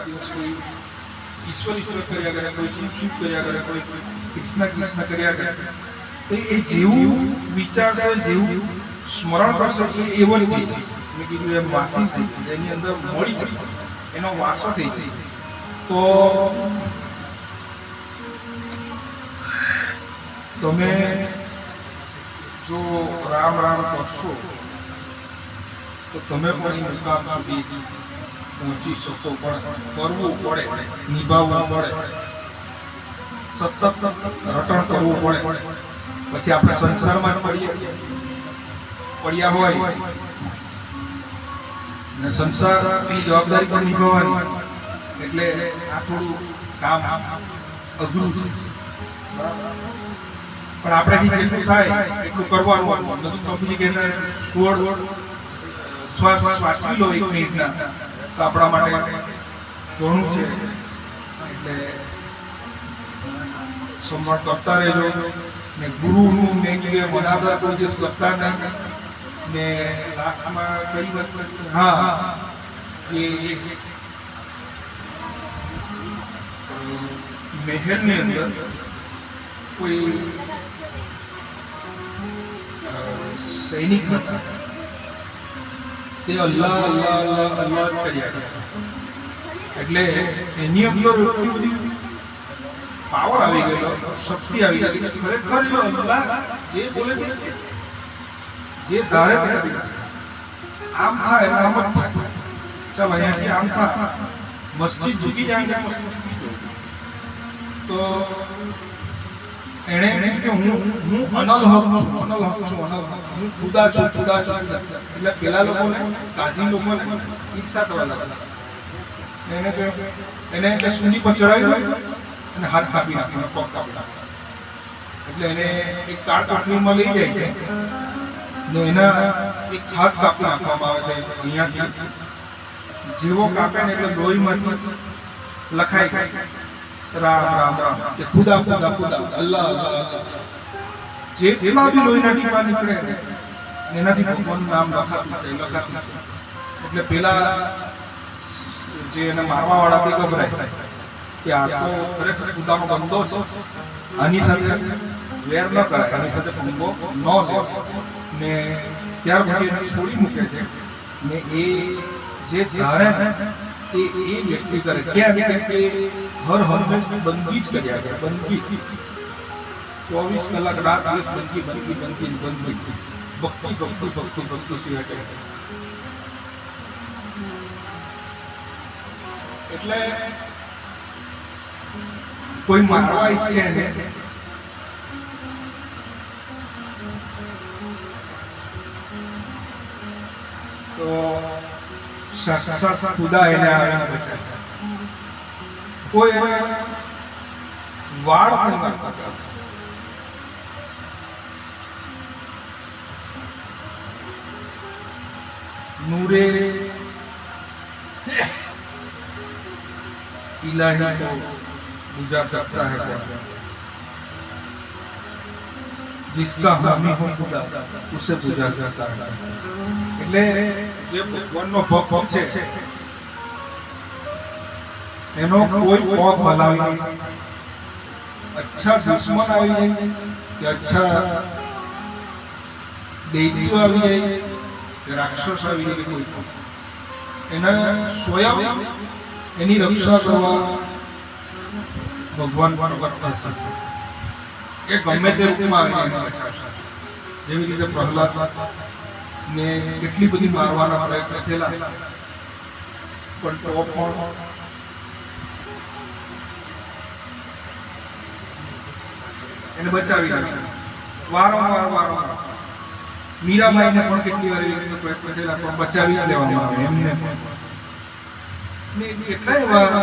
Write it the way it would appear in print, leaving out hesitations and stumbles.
દિવસ કોઈ ઈશ્વર ઈશ્વર કર્યા કરે, કોઈ શિવ શિવ કર્યા કરે, કોઈ કૃષ્ણ કૃષ્ણ કર્યા કરે, તો એ જેવું વિચારશે, જેવું સ્મરણ કરશે એ એવો જ થઈ જશે. મેં કીધું એમ વાસી થઈ જશે, એની અંદર મળી જશે, એનો વાસો થઈ જશે. તો તમે જો રામ રામ કરશો તો તમે પણ એ મુકામ સુધી પહોંચી શકો. પણ કરવું પડે, નિભાવવું પડે, સતત રટણ કરવું પડે. પછી આપણે સંસારમાં પડ્યા હોય ને સંસારની જવાબદારી પણ નિભાવવાની, એટલે આ થોડું કામ અઘરું છે. પણ આપણે જેટલું થાય એટલું કરવાનું. બધું કંપની કે 16 શ્વાસ વાંચી લો 1 મિનિટના, તો આપણા માટે ઘણું છે. એટલે સંભાળ કરતા રહેજો ને ગુરુનું મેં કીધું મનાદર કોઈ દિવસ કરતા નહીં. ને લાસ્ટમાં કઈ વાત જે મહેલની અંદર કોઈ સૈનિક હતા, તે અલ્લાહ અલ્લાહ અલ્લાહ અલ્લાહ કર્યા કરે. એટલે એની અંદર એટલી બધી પાવર આવી ગયેલો, શક્તિ આવી ગઈ. ખરેખર જો અલ્લાહ જે બોલે જે ધારે આમ થાય આમ જ થાય. ચાલ અહીંયાથી આમ થાય, મસ્જિદ ઝૂકી જાય તો એણે કે હું અનલ હક છું, અનલ હક છું, અનલ હક હું ખુદા છું, ખુદા છું. એટલે પેલા લોકોને, કાઝી લોકોને ઈર્ષા થવા લાગી. એને સૂંદી પર ચડાવી દો અને હાથ કાપી નાખ્યો, પગ કાપી નાખ્યો. એટલે એને એક કાળ કાપણીમાં લઈ જાય છે ને એના એક હાથ કાપી નાખવામાં આવે છે અહીંયાથી. જેવો કાપે ને એટલે લોહીમાંથી લખાય રામ રામ રામ, કે ખુદા ખુદા ખુદા, અલ્લાહ અલ્લાહ. જેટલા બી લોહીના ટીપા નીકળે એનાથી ભગવાનનું નામ લખાતું. એટલે પેલા જે એને મારવા વાળા તે ગભરાય કે આ તો ખરેખર ખુદાનો બંદો છે, આની સાથે વેર ન કરાય, આની સાથે પંગો ન લે. ને ત્યાર પછી એને છોડી મૂકે છે ને એ જે ધારે ને એ વ્યક્તિ કરે. કેમ કે હર હંમેશ બંદગી જ કર્યા કરે, બંદગી 24 કલાક રાત દિવસ બંદગી બંદગી બંદગી બંદગી, ભક્તિ ભક્તિ ભક્તિ ભક્તિ સિવાય કરે. એટલે કોઈ મારવા ઈચ્છે ને તો સાક્ષાત ખુદા એને આવીને બચાવે. કોઈ એને વાળ પણ નાખતા કરશે. नूरे इलाही को बुझा सकता है कौन? जिसका हामी हो खुदा उसे बुझा सकता है. એટલે જે ભગવાનનો ભક્ત છે એનો કોઈ પગ હલાવી નહીં શકે. અચ્છા દુશ્મન આવી જાય કે અચ્છા દૈત્યો આવી જાય કે રાક્ષસ આવી જાય, કોઈ એના સ્વયં એની રક્ષા કરવા ભગવાન પ્રગટ થશે. એ ગમે તે રૂપમાં આવીને બચાવશે. જેવી રીતે પ્રહલાદ ને કેટલી બધી મારવાના પ્રયત્ન થયેલા, પણ તો પણ એને બચાવી નાખ્યા. વારંવાર મીરાબાઈને પણ કેટલી વાર એવી પ્રયત્ન થયેલા, પણ બચાવી લેવામાં આવે એમને. કેટલાય વાર